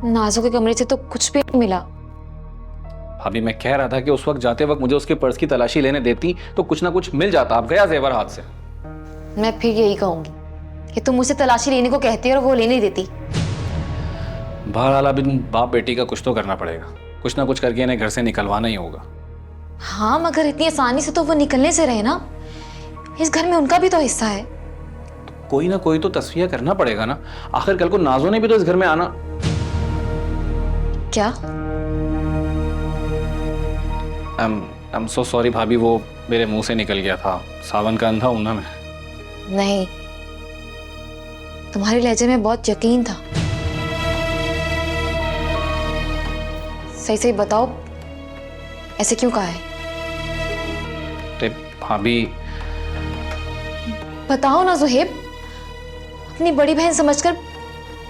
नाजो के कमरे से तो कुछ भी नहीं मिला। भाभी मैं कह रहा था कि उस वक्त जाते वक्त मुझे उसके पर्स की तलाशी लेने देती तो कुछ ना कुछ मिल जाता। अब गया जेवर हाथ से। मैं फिर यही कहूंगी कि तुम मुझसे तलाशी लेने को कहती है और वो लेने देती। बहरहाल अब इन बाप बेटी का कुछ तो करना पड़ेगा। कुछ ना कुछ करके इन्हें घर से निकलवाना ही होगा। हाँ, मगर इतनी आसानी से तो वो निकलने से रहे ना। इस घर में उनका भी तो हिस्सा है। कोई ना कोई तो तस्वीर करना पड़ेगा ना। आखिर कल को नाजो ने भी तो इस घर में आना। क्या? आई एम सो सॉरी भाभी, वो मेरे मुंह से निकल गया था। सावन का अंधा हूं ना मैं। नहीं, तुम्हारे लहजे में बहुत यकीन था। सही सही बताओ, ऐसे क्यों कहा है? अरे भाभी। बताओ ना ज़ुहैब, अपनी बड़ी बहन समझकर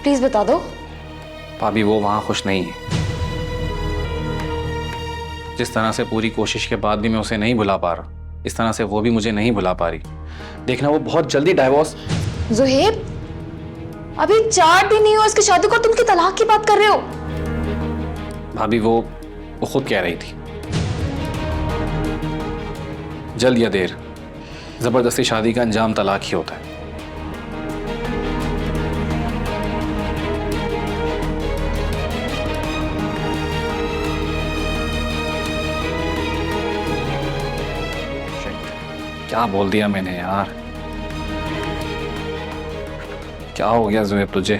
प्लीज बता दो। भाभी वो वहां खुश नहीं है। जिस तरह से पूरी कोशिश के बाद भी मैं उसे नहीं भुला पा रहा, इस तरह से वो भी मुझे नहीं भुला पा रही। देखना वो बहुत जल्दी डाइवोर्स। ज़ुहैब, अभी 4 दिन नहीं हुआ इसकी शादी को, तुम उनकी तलाक की बात कर रहे हो? भाभी वो खुद कह रही थी। जल्द या देर जबरदस्ती शादी का अंजाम तलाक ही होता है। क्या बोल दिया मैंने यार? क्या हो गया ज़ुहैब तुझे?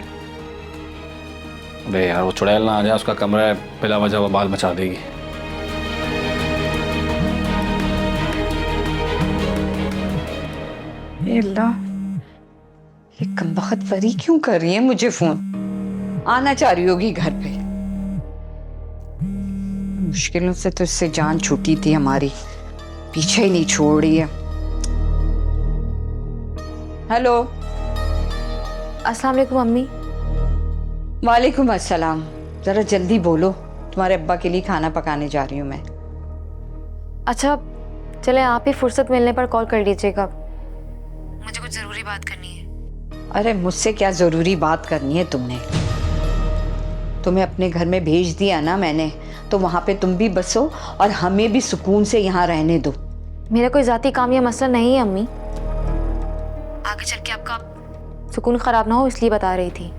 अबे यार वो चुड़ैल ना आ जाए, उसका कमरा है, बिला वजह वो बाल मचा देगी। अल्लाह, ये कमबख्त परी क्यों कर रही है मुझे फोन? आना चाह रही होगी घर पे। मुश्किलों से तो इससे जान छूटी थी हमारी, पीछे ही नहीं छोड़ रही है। हेलो। अस्सलाम वालेकुम अम्मी। वालेकुम अस्सलाम। जरा जल्दी बोलो, तुम्हारे अब्बा के लिए खाना पकाने जा रही हूँ मैं। अच्छा चले, आप ही फुर्सत मिलने पर कॉल कर लीजिएगा, मुझे कुछ जरूरी बात करनी है। अरे मुझसे क्या जरूरी बात करनी है तुमने? तुम्हें अपने घर में भेज दिया ना मैंने, तो वहां पे तुम भी बसो और हमें भी सुकून से यहाँ रहने दो। मेरा कोई जाती काम या मसला नहीं है अम्मी, आगे चल के आपका सुकून खराब ना हो इसलिए बता रही थी।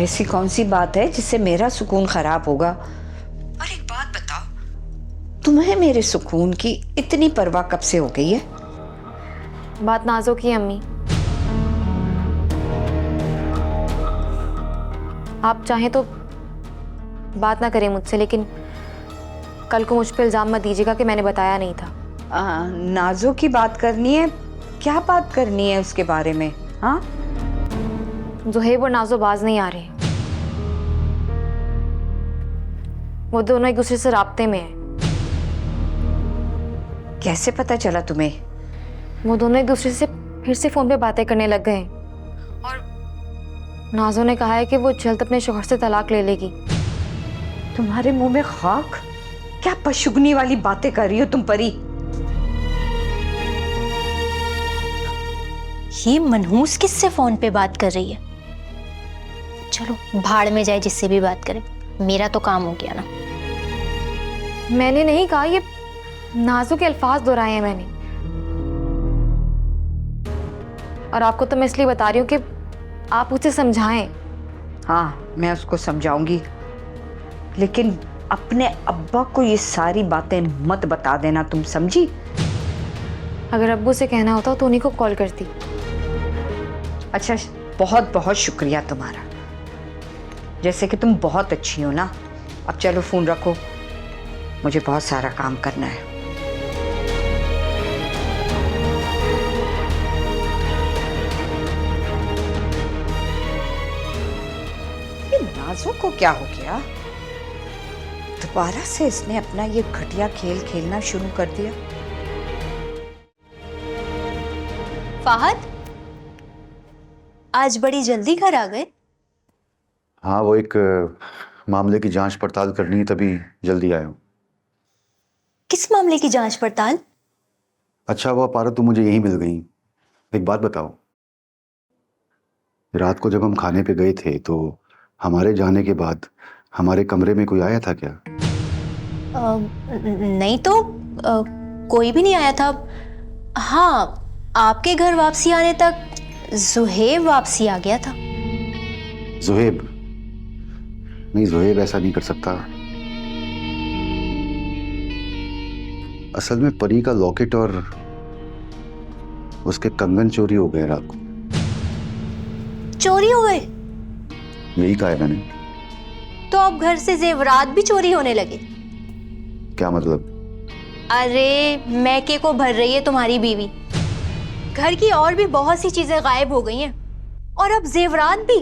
ऐसी कौन सी बात है जिससे मेरा सुकून खराब होगा? और एक बात बताओ, तुम्हें मेरे सुकून की इतनी परवाह कब से हो गई है? बात नाजो की अम्मी, आप चाहें तो बात ना करें मुझसे, लेकिन कल को मुझ पर इल्जाम मत दीजिएगा कि मैंने बताया नहीं था। नाजो की बात करनी है? क्या बात करनी है उसके बारे में? हाँ, ज़ुहैब और नाजो बाज नहीं आ रहे, वो दोनों एक दूसरे से राब्ते में हैं। कैसे पता चला तुम्हें? वो दोनों एक दूसरे से फिर से फोन पे बातें करने लग गए और नाजो ने कहा है कि वो जल्द अपने शौहर से तलाक ले लेगी। तुम्हारे मुंह में खाक? क्या पशुगनी वाली बातें कर रही हो तुम परी? ये मनहूस किससे फोन पे बात कर रही है? चलो भाड़ में जाए जिससे भी बात करे, मेरा तो काम हो गया ना। मैंने नहीं कहा, ये नाजो के अल्फाज दोहराए हैं मैंने, और आपको तो मैं इसलिए बता रही हूँ कि आप उसे समझाएं। हाँ, मैं उसको समझाऊंगी, लेकिन अपने अब्बा को ये सारी बातें मत बता देना, तुम समझी? अगर अब्बू से कहना होता तो उन्हीं को कॉल करती। अच्छा, बहुत बहुत शुक्रिया तुम्हारा, जैसे कि तुम बहुत अच्छी हो ना। अब चलो फोन रखो, मुझे बहुत सारा काम करना है। ये नाजो को क्या हो गया? दोबारा से इसने अपना ये घटिया खेल खेलना शुरू कर दिया। फाहद, आज बड़ी जल्दी घर आ गए। हाँ, वो एक मामले की जांच पड़ताल करनी है, तभी जल्दी आया हूँ। किस मामले की जांच पड़ताल? अच्छा हुआ पारो तुम मुझे यहीं मिल गई। एक बात बताओ, रात को जब हम खाने पे गए थे तो हमारे जाने के बाद हमारे कमरे में कोई आया था क्या? नहीं तो कोई भी नहीं आया था। हाँ, आपके घर वापसी आने तक जुहेब वापसी आ गया था। जुहेब? नहीं, जुहेब ऐसा नहीं कर सकता। असल में परी का लॉकेट और उसके कंगन चोरी हो गए रात को। चोरी हो गए? यही कहा है मैंने। तो अब घर से जेवरात भी चोरी होने लगे? क्या मतलब? अरे मैके को भर रही है तुम्हारी बीवी। घर की और भी बहुत सी चीजें गायब हो गई हैं और अब जेवरात भी।